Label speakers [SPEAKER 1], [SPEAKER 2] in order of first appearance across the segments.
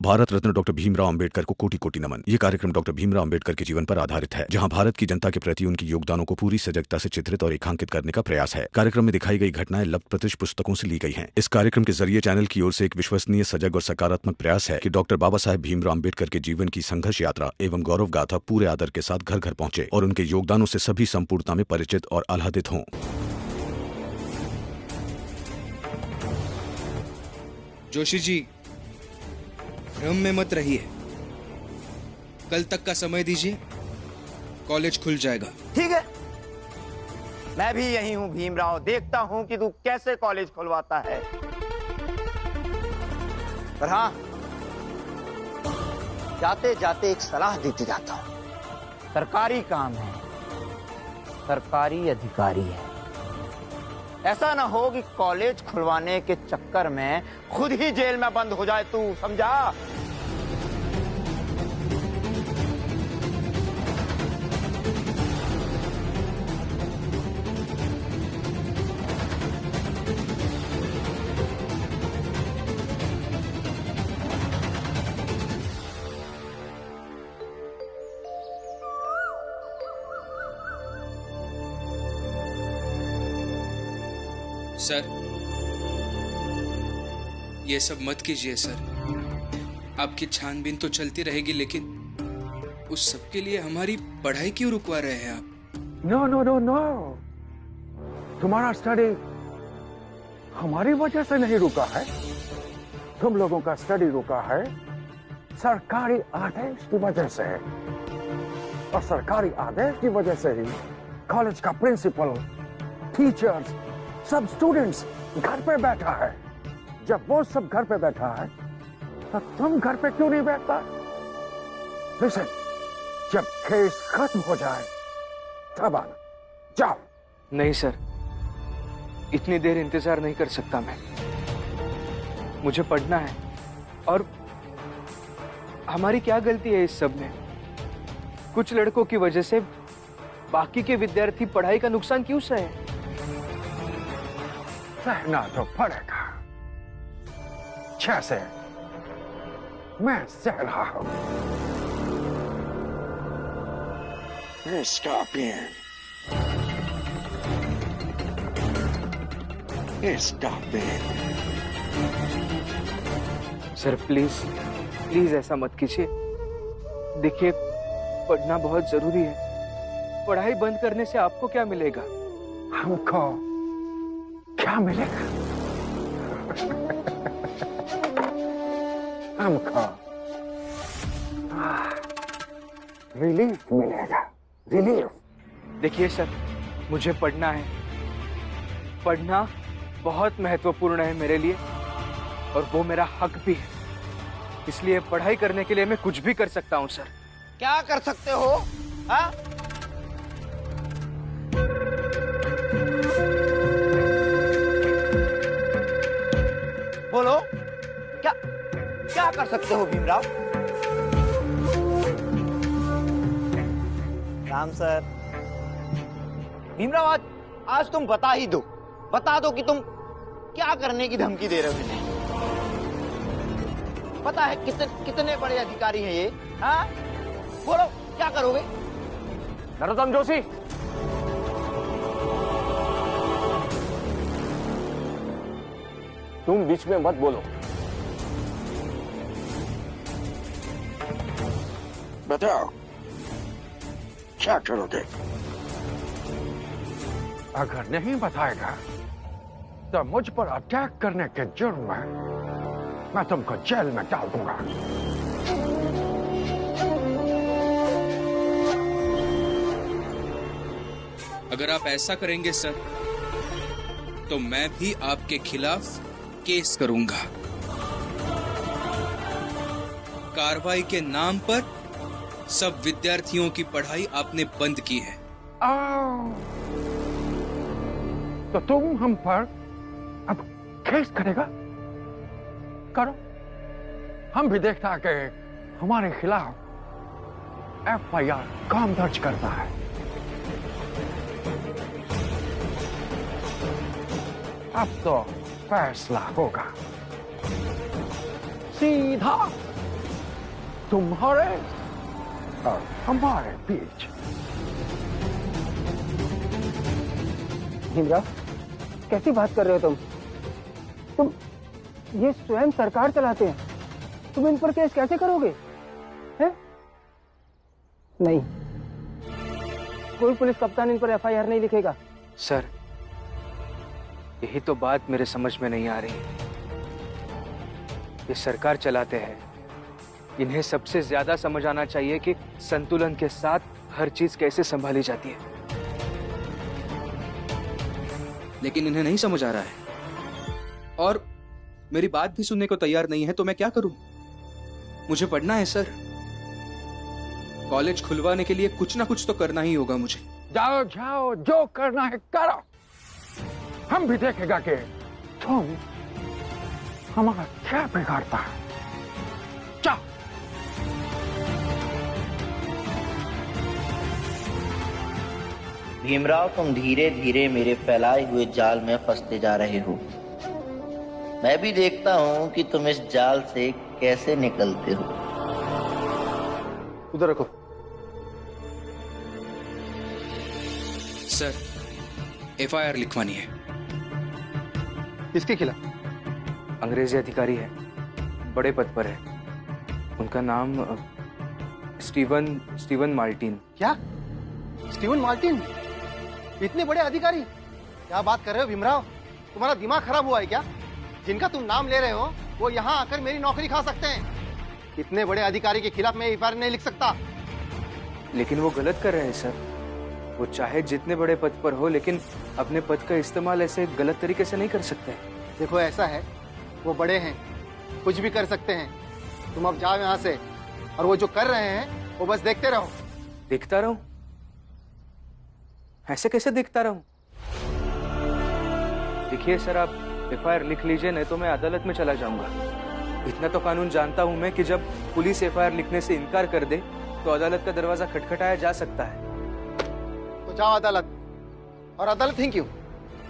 [SPEAKER 1] Bharat Ratna doctor Bhimrao Ambedkar को कोटि कोटि नमन। ये कार्यक्रम डॉक्टर भीमराव अंबेडकर के जीवन पर आधारित है, जहां भारत की जनता के प्रति उनके योगदानों को पूरी सजगता से चित्रित और रेखांकित करने का प्रयास है। कार्यक्रम में दिखाई गई घटनाएं लब्ध प्रतिष्ठ पुस्तकों से ली गई हैं। इस कार्यक्रम के जरिए चैनल की ओर से एक विश्वसनीय, सजग और सकारात्मक प्रयास है कि डॉक्टर बाबा साहेब भीमराव अंबेडकर के जीवन की संघर्ष यात्रा एवं गौरव गाथा पूरे आदर के साथ घर घर पहुंचे और उनके योगदानों से सभी संपूर्णता में परिचित और आह्लादित हों।
[SPEAKER 2] जोशी जी, भ्रम में मत रहिए। कल तक का समय दीजिए, कॉलेज खुल जाएगा।
[SPEAKER 3] ठीक है, मैं भी यही हूं भीमराव, देखता हूं कि तू कैसे कॉलेज खुलवाता है। पर हाँ, जाते जाते एक सलाह देते जाता हूं। सरकारी काम है, सरकारी अधिकारी है। ऐसा ना हो कि कॉलेज खुलवाने के चक्कर में खुद ही जेल में बंद हो जाए, तू समझा?
[SPEAKER 2] सर, ये सब मत कीजिए सर। आपकी छानबीन तो चलती रहेगी, लेकिन उस सब के लिए हमारी पढ़ाई क्यों रुकवा रहे हैं आप?
[SPEAKER 4] नो नो नो नो, तुम्हारा स्टडी हमारी वजह से नहीं रुका है। तुम लोगों का स्टडी रुका है सरकारी आदेश की वजह से, और सरकारी आदेश की वजह से ही कॉलेज का प्रिंसिपल, टीचर्स, सब स्टूडेंट्स घर पे बैठा है। जब वो सब घर पे बैठा है तो तुम घर पे क्यों नहीं बैठता? लिसन, जब केस खत्म हो जाए तब आना। जाओ।
[SPEAKER 5] नहीं सर, इतनी देर इंतजार नहीं कर सकता मैं। मुझे पढ़ना है, और हमारी क्या गलती है इस सब में? कुछ लड़कों की वजह से बाकी के विद्यार्थी पढ़ाई का नुकसान क्यों सहे?
[SPEAKER 4] सहना तो पड़ेगा, जैसे मैं सह रहा हूं। Stop in. Stop in.
[SPEAKER 5] Sir please please ऐसा मत कीजिए। देखिए, पढ़ना बहुत जरूरी है। पढ़ाई बंद करने से आपको क्या मिलेगा?
[SPEAKER 4] हमको क्या मिलेगा? हमको रिलीफ मिलेगा, रिलीफ।
[SPEAKER 5] देखिए सर, मुझे पढ़ना है। पढ़ना बहुत महत्वपूर्ण है मेरे लिए, और वो मेरा हक भी है। इसलिए पढ़ाई करने के लिए मैं कुछ भी कर सकता हूं सर।
[SPEAKER 3] क्या कर सकते हो? हाँ? बोलो, क्या क्या कर सकते हो भीमराव? राम सर, भीमराव, आज तुम बता ही दो, बता दो कि तुम क्या करने की धमकी दे रहे हो इन्हें। पता है कितने बड़े अधिकारी हैं ये? हाँ, बोलो, क्या करोगे?
[SPEAKER 5] नरोत्तम जोशी, तुम बीच में मत बोलो।
[SPEAKER 4] बताओ, क्या करोगे? अगर नहीं बताएगा तो मुझ पर अटैक करने के जुर्म में मैं तुमको जेल में डाल दूंगा।
[SPEAKER 2] अगर आप ऐसा करेंगे सर, तो मैं भी आपके खिलाफ केस करूंगा। कार्रवाई के नाम पर सब विद्यार्थियों की पढ़ाई आपने बंद की है।
[SPEAKER 4] तो तुम हम पर अब केस करेगा? करो, हम भी देखता कि हमारे खिलाफ FIR कौन दर्ज करता है। अब तो फैसला होगा, सीधा तुम्हारे और हमारे बीच।
[SPEAKER 3] भीमराव, कैसी बात कर रहे हो तुम ये स्वयं सरकार चलाते हैं, तुम इन पर केस कैसे करोगे? हैं? नहीं, कोई पुलिस कप्तान इन पर एफआईआर नहीं लिखेगा।
[SPEAKER 5] सर, यही तो बात मेरे समझ में नहीं आ रही। ये सरकार चलाते हैं, इन्हें सबसे ज्यादा समझ आना चाहिए कि संतुलन के साथ हर चीज कैसे संभाली जाती है।
[SPEAKER 2] लेकिन इन्हें नहीं समझ आ रहा है और मेरी बात भी सुनने को तैयार नहीं है, तो मैं क्या करूं? मुझे पढ़ना है सर। कॉलेज खुलवाने के लिए कुछ ना कुछ तो करना ही होगा मुझे।
[SPEAKER 4] जाओ जाओ, जो करना है करो। हम भी देखेगा कि तुम हमारा क्या बिगाड़ता है। जाओ।
[SPEAKER 6] भीमराव, तुम धीरे धीरे मेरे फैलाए हुए जाल में फंसते जा रहे हो। मैं भी देखता हूं कि तुम इस जाल से कैसे निकलते हो।
[SPEAKER 5] उधर रखो।
[SPEAKER 2] सर, एफआईआर लिखवानी है।
[SPEAKER 5] किसके खिलाफ? अंग्रेजी अधिकारी है, बड़े पद पर है। उनका नाम स्टीवन मार्टिन।
[SPEAKER 7] क्या? Steven Martin? इतने बड़े अधिकारी? क्या बात कर रहे हो भीमराव? तुम्हारा दिमाग खराब हुआ है क्या? जिनका तुम नाम ले रहे हो वो यहाँ आकर मेरी नौकरी खा सकते हैं। इतने बड़े अधिकारी के खिलाफ मैं एफआईआर नहीं लिख सकता।
[SPEAKER 5] लेकिन वो गलत कर रहे हैं सर। वो चाहे जितने बड़े पद पर हो, लेकिन अपने पद का इस्तेमाल ऐसे गलत तरीके से नहीं कर सकते।
[SPEAKER 7] देखो, ऐसा है, वो बड़े हैं, कुछ भी कर सकते हैं। तुम अब जाओ यहाँ से, और वो जो कर रहे हैं वो बस देखते रहो।
[SPEAKER 5] देखता रहूं? ऐसे कैसे देखता रहूं? देखिए सर, आप एफआईआर लिख लीजिए, नहीं तो मैं अदालत में चला जाऊंगा। इतना तो कानून जानता हूं मैं कि जब पुलिस एफआईआर लिखने से इनकार कर दे तो अदालत का दरवाजा खटखटाया जा सकता है।
[SPEAKER 7] तो जाओ अदालत, और अदालत ही क्यों,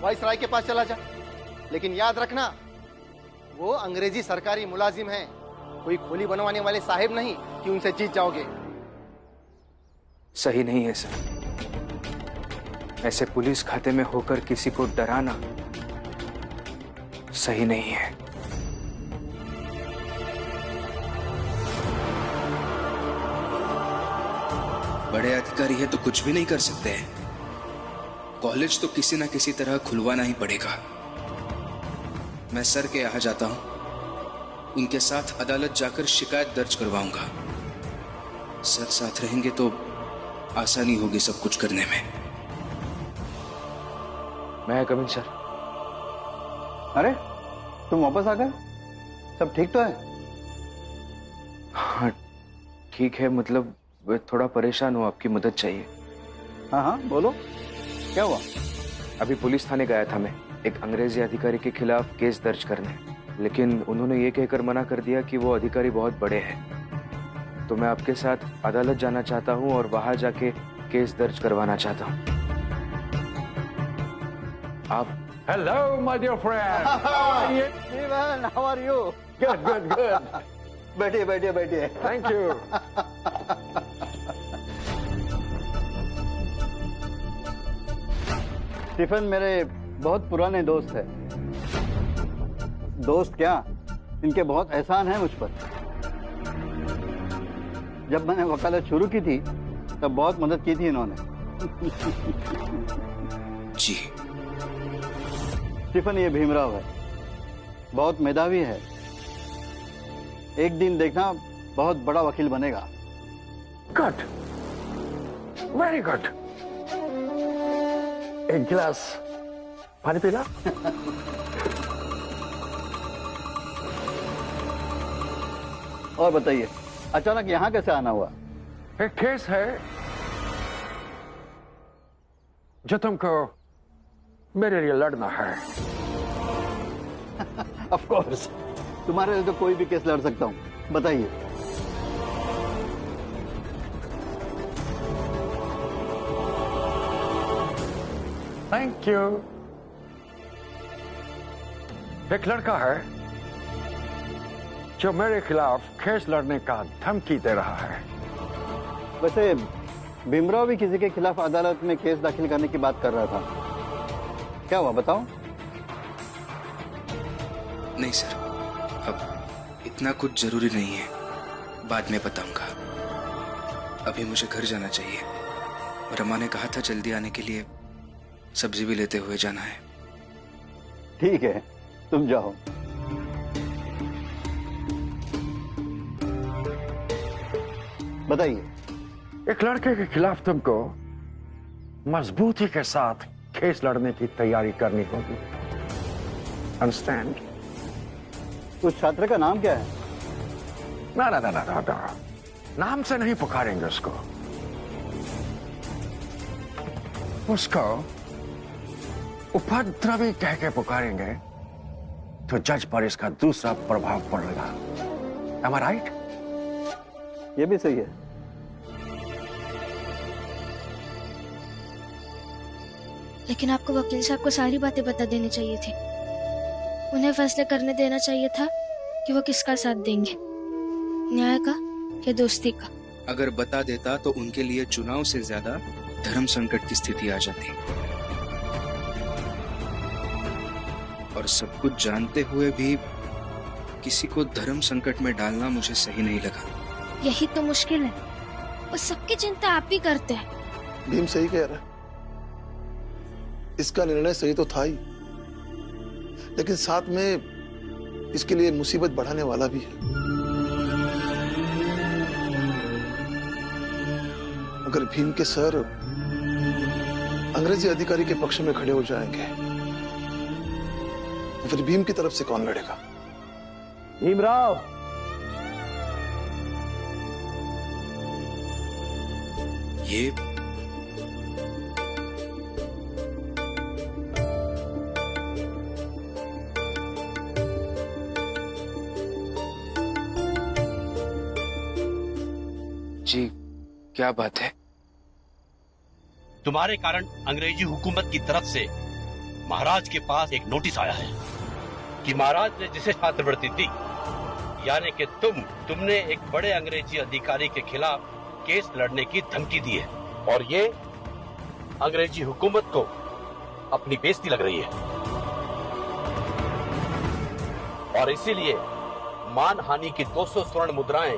[SPEAKER 7] वाइसराय के पास चला जा। लेकिन याद रखना, वो अंग्रेजी सरकारी मुलाजिम हैं, कोई खोली बनवाने वाले साहिब नहीं कि उनसे जीत जाओगे।
[SPEAKER 5] सही नहीं है सर। ऐसे पुलिस खाते में होकर किसी को डराना सही नहीं है।
[SPEAKER 2] बड़े अधिकारी है तो कुछ भी नहीं कर सकते हैं। कॉलेज तो किसी ना किसी तरह खुलवाना ही पड़ेगा। मैं सर के यहाँ जाता हूं, उनके साथ अदालत जाकर शिकायत दर्ज करवाऊंगा। सर साथ रहेंगे तो आसानी होगी सब कुछ करने में।
[SPEAKER 5] मैं कमिंग सर।
[SPEAKER 7] अरे, तुम वापस आ गए? सब ठीक तो है?
[SPEAKER 5] हाँ ठीक है, मतलब मैं थोड़ा परेशान हूँ, आपकी मदद चाहिए।
[SPEAKER 7] हाँ हाँ, बोलो, क्या हुआ?
[SPEAKER 5] अभी पुलिस थाने गया था मैं, एक अंग्रेजी अधिकारी के खिलाफ केस दर्ज करने, लेकिन उन्होंने ये कहकर मना कर दिया कि वो अधिकारी बहुत बड़े हैं। तो मैं आपके साथ अदालत जाना चाहता हूँ और वहां जाके केस दर्ज करवाना चाहता हूँ। आप?
[SPEAKER 4] Hello my dear friend.
[SPEAKER 7] How are you?
[SPEAKER 4] Good good good.
[SPEAKER 7] बैठिए बैठिए बैठिए।
[SPEAKER 4] Thank you.
[SPEAKER 7] स्टीफन मेरे बहुत पुराने दोस्त है। दोस्त क्या, इनके बहुत एहसान है मुझ पर। जब मैंने वकालत शुरू की थी तब बहुत मदद की थी इन्होंने।
[SPEAKER 2] जी।
[SPEAKER 7] स्टीफन, ये भीमराव है, बहुत मेधावी है। एक दिन देखना बहुत बड़ा वकील बनेगा।
[SPEAKER 4] Good, very good. एक गिलास पानी पीला?
[SPEAKER 7] और बताइए, अचानक यहाँ कैसे आना हुआ?
[SPEAKER 4] एक केस है जो तुमको मेरे लिए लड़ना है।
[SPEAKER 7] ऑफ कोर्स, तुम्हारे लिए तो कोई भी केस लड़ सकता हूँ, बताइए।
[SPEAKER 4] Thank you. एक लड़का है, जो मेरे खिलाफ केस लड़ने का धमकी दे रहा है।
[SPEAKER 7] वैसे भीमराव भी किसी के खिलाफ अदालत में केस दाखिल करने की बात कर रहा था, क्या हुआ बताओ?
[SPEAKER 2] नहीं सर, अब इतना कुछ जरूरी नहीं है, बाद में बताऊंगा। अभी मुझे घर जाना चाहिए। रमा ने कहा था जल्दी आने के लिए, सब्जी भी लेते हुए जाना है।
[SPEAKER 7] ठीक है, तुम जाओ। बताइए।
[SPEAKER 4] एक लड़के के खिलाफ तुमको मजबूती के साथ केस लड़ने की तैयारी करनी होगी। अंडरस्टैंड?
[SPEAKER 7] उस छात्र का नाम क्या है?
[SPEAKER 4] ना ना ना ना ना, ना। नाम से नहीं पुकारेंगे उसको। उसको उपद्रवी कह के पुकारेंगे तो जज पर इसका दूसरा प्रभाव पड़ेगा। Am I right?
[SPEAKER 7] ये भी सही है।
[SPEAKER 8] लेकिन आपको वकील साहब को सारी बातें बता देनी चाहिए थी। उन्हें फैसले करने देना चाहिए था कि वो किसका साथ देंगे, न्याय का या दोस्ती का।
[SPEAKER 2] अगर बता देता तो उनके लिए चुनाव से ज्यादा धर्म संकट की स्थिति आ जाती। और सब कुछ जानते हुए भी किसी को धर्म संकट में डालना मुझे सही नहीं लगा।
[SPEAKER 8] यही तो मुश्किल है, वो सबकी चिंता आप ही करते हैं।
[SPEAKER 9] भीम सही कह रहा है, इसका निर्णय सही तो था ही, लेकिन साथ में इसके लिए मुसीबत बढ़ाने वाला भी है। अगर भीम के सर अंग्रेजी अधिकारी के पक्ष में खड़े हो जाएंगे तो फिर भीम की तरफ से कौन लड़ेगा?
[SPEAKER 7] भीमराव,
[SPEAKER 2] ये जी क्या बात है?
[SPEAKER 10] तुम्हारे कारण अंग्रेजी हुकूमत की तरफ से महाराज के पास एक नोटिस आया है कि महाराज ने जिसे छात्रवृत्ति दी, यानी कि तुमने एक बड़े अंग्रेजी अधिकारी के खिलाफ केस लड़ने की धमकी दी है, और ये अंग्रेजी हुकूमत को अपनी बेइज्जती लग रही है, और इसीलिए मानहानि की 200 स्वर्ण मुद्राएं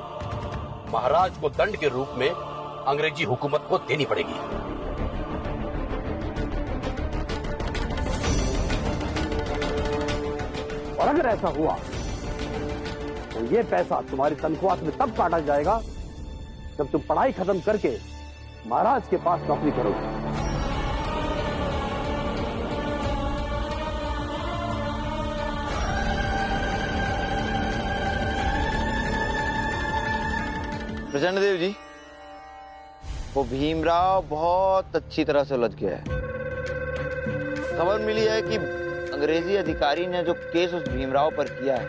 [SPEAKER 10] महाराज को दंड के रूप में अंग्रेजी हुकूमत को देनी पड़ेगी।
[SPEAKER 11] और अगर ऐसा हुआ तो ये पैसा तुम्हारी तनख्वाह में तब काटा जाएगा जब तुम पढ़ाई खत्म करके महाराज के पास नौकरी करोगे।
[SPEAKER 3] प्रचंड देव जी, वो भीमराव बहुत अच्छी तरह से उलझ गया है। खबर मिली है कि अंग्रेजी अधिकारी ने जो केस उस भीमराव पर किया है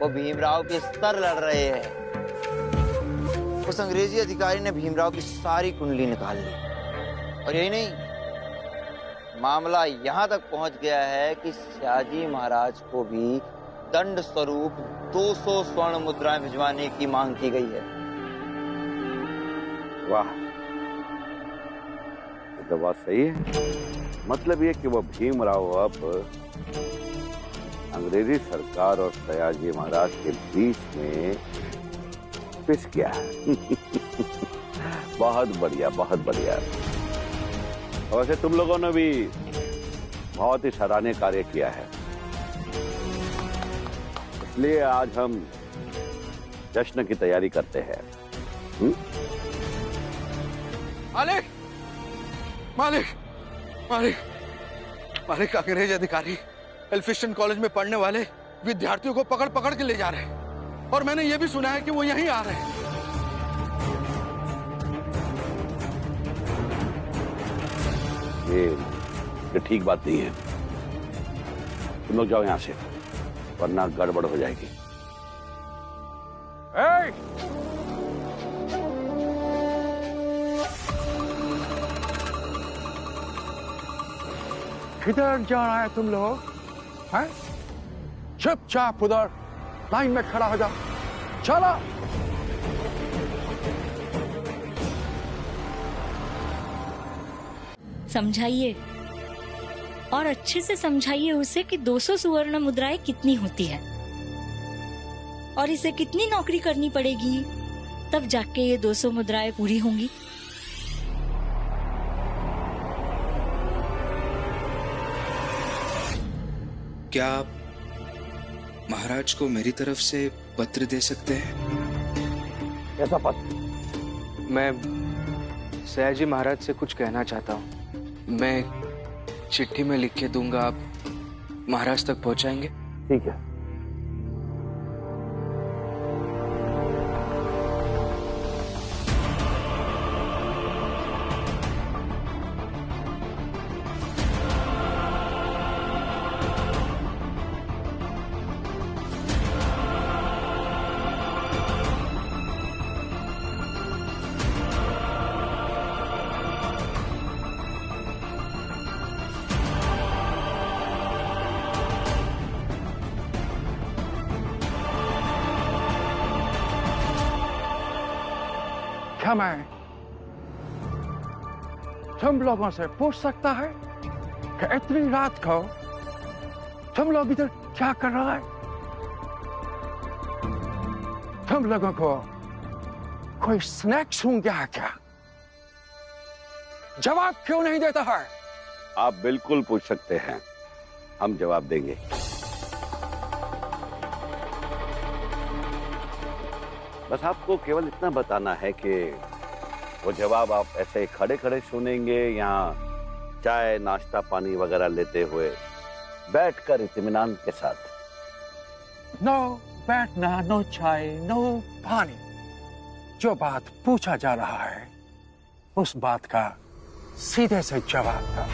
[SPEAKER 3] वो भीमराव के सर लड़ रहे हैं। उस अंग्रेजी अधिकारी ने भीमराव की सारी कुंडली निकाल ली, और यही नहीं, मामला यहां तक पहुंच गया है कि शाहजी महाराज को भी दंड स्वरूप 200 स्वर्ण मुद्राएं भिजवाने की मांग की गई है।
[SPEAKER 11] वाह, तो बात सही है। मतलब ये कि वो भीमराव अब अंग्रेजी सरकार और सयाजी महाराज के बीच में पिस गया है। बहुत बढ़िया, बहुत बढ़िया। और वैसे तुम लोगों ने भी बहुत ही सराहनीय कार्य किया है, इसलिए आज हम जश्न की तैयारी करते हैं।
[SPEAKER 9] मालिक, मालिक, मालिक, मालिक, अंग्रेज अधिकारी एल्फिस्टन कॉलेज में पढ़ने वाले विद्यार्थियों को पकड़ पकड़ के ले जा रहे हैं, और मैंने ये भी सुना है कि वो यहीं आ रहे हैं।
[SPEAKER 11] ये ठीक बात नहीं है। तुम लोग जाओ यहां से, वरना गड़बड़ हो जाएगी।
[SPEAKER 4] किधर जा रहा है तुम लोग? हैं? चुपचाप उधर लाइन में खड़ा हो जाओ। चलो।
[SPEAKER 12] समझाइए और अच्छे से समझाइए उसे कि 200 सुवर्ण मुद्राएं कितनी होती है और इसे कितनी नौकरी करनी पड़ेगी तब जाके ये 200 मुद्राएं पूरी होंगी।
[SPEAKER 2] क्या आप महाराज को मेरी तरफ से पत्र दे सकते हैं?
[SPEAKER 4] कैसा पत्र?
[SPEAKER 5] मैं सयाजी महाराज से कुछ कहना चाहता हूँ। मैं चिट्ठी में लिख के दूंगा, आप महाराज तक पहुंचाएंगे?
[SPEAKER 4] ठीक है। क्या मैं तुम लोगों से पूछ सकता है कि इतनी रात को तुम लोग इधर क्या कर रहा है? तुम लोगों को कोई स्नैक्स सूंघ गया है क्या? जवाब क्यों नहीं देता है?
[SPEAKER 11] आप बिल्कुल पूछ सकते हैं, हम जवाब देंगे। बस आपको केवल इतना बताना है कि वो जवाब आप ऐसे खड़े खड़े सुनेंगे या चाय नाश्ता पानी वगैरह लेते हुए बैठकर इत्मीनान के साथ?
[SPEAKER 4] नो बैठना, नो चाय, नो पानी। जो बात पूछा जा रहा है उस बात का सीधे से जवाब दो।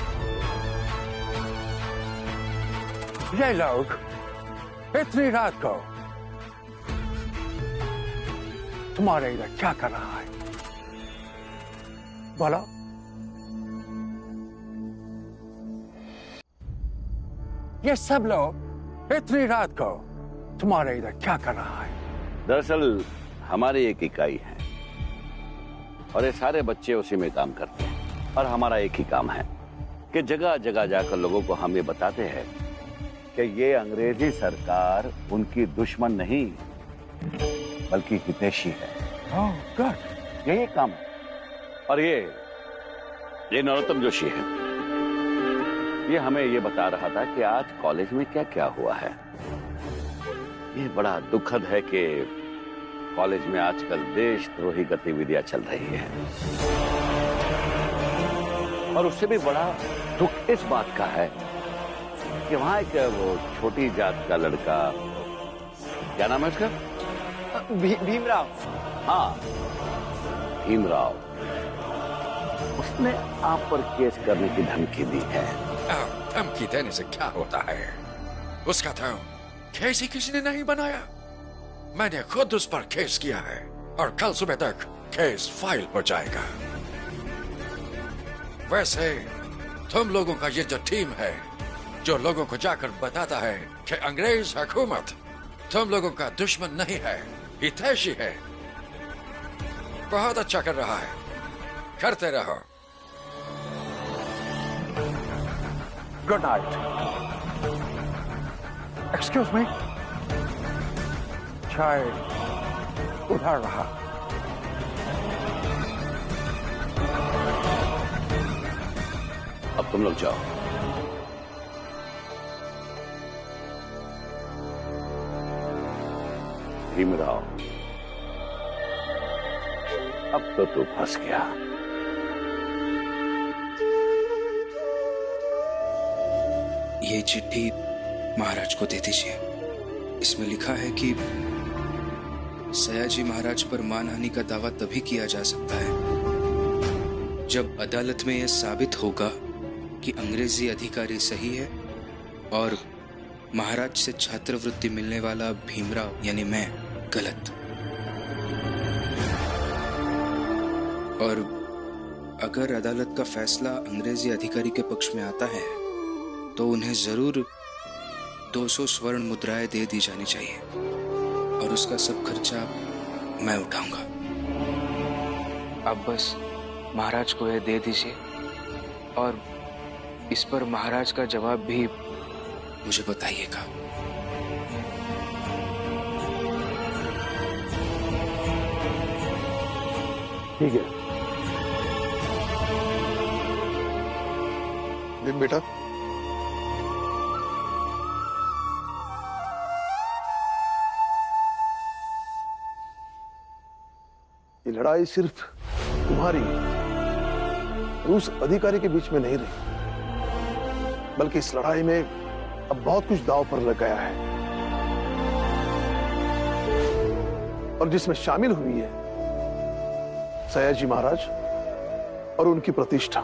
[SPEAKER 4] ये लोग इतनी रात को तुम्हारे इधर क्या कर रहा है? बोलो। ये सब लोग इतनी रात को तुम्हारे इधर क्या कर रहा है?
[SPEAKER 11] दरअसल हमारी एक इकाई है और ये सारे बच्चे उसी में काम करते हैं और हमारा एक ही काम है कि जगह जगह जाकर लोगों को हम ये बताते हैं कि ये अंग्रेजी सरकार उनकी दुश्मन नहीं बल्कि हितैषी है।
[SPEAKER 4] ओह गॉड,
[SPEAKER 11] यही काम है। और ये नरोत्तम जोशी है, ये हमें ये बता रहा था कि आज कॉलेज में क्या क्या हुआ है। ये बड़ा दुखद है कि कॉलेज में आजकल देशद्रोही गतिविधियां चल रही है और उससे भी बड़ा दुख इस बात का है कि वहां एक वो छोटी जात का लड़का, क्या नाम है उसका?
[SPEAKER 3] भीमराव।
[SPEAKER 11] हाँ, भीमराव, उसने आप पर केस करने की धमकी दी है।
[SPEAKER 13] धमकी देने से क्या होता है? उसका तो केस ही किसी ने नहीं बनाया। मैंने खुद उस पर केस किया है और कल सुबह तक केस फाइल हो जाएगा। वैसे तुम लोगों का ये जो टीम है जो लोगों को जाकर बताता है कि अंग्रेज हुकूमत तुम लोगों का दुश्मन नहीं है, हितैषी है, बहुत अच्छा कर रहा है। करते रहो।
[SPEAKER 4] Good night. एक्सक्यूज मी, चाय उधर रहा।
[SPEAKER 11] अब तुम लोग जाओ। भीमराव, अब तो तू फंस गया।
[SPEAKER 2] ये चिट्ठी महाराज को दे दीजिए। इसमें लिखा है कि सयाजी महाराज पर मानहानि का दावा तभी किया जा सकता है जब अदालत में यह साबित होगा कि अंग्रेजी अधिकारी सही है और महाराज से छात्रवृत्ति मिलने वाला भीमराव यानी मैं गलत। और अगर अदालत का फैसला अंग्रेजी अधिकारी के पक्ष में आता है तो उन्हें जरूर 200 स्वर्ण मुद्राएं दे दी जानी चाहिए। और उसका सब खर्चा मैं उठाऊंगा।
[SPEAKER 5] अब बस महाराज को यह दे दीजिए और इस पर महाराज का जवाब भी
[SPEAKER 2] मुझे बताइएगा।
[SPEAKER 14] ठीक है।
[SPEAKER 15] भीम बेटा,
[SPEAKER 14] ये लड़ाई सिर्फ तुम्हारी और उस अधिकारी के बीच में नहीं रही, बल्कि इस लड़ाई में अब बहुत कुछ दांव पर लग गया है और जिसमें शामिल हुई है सयाजी महाराज और उनकी प्रतिष्ठा।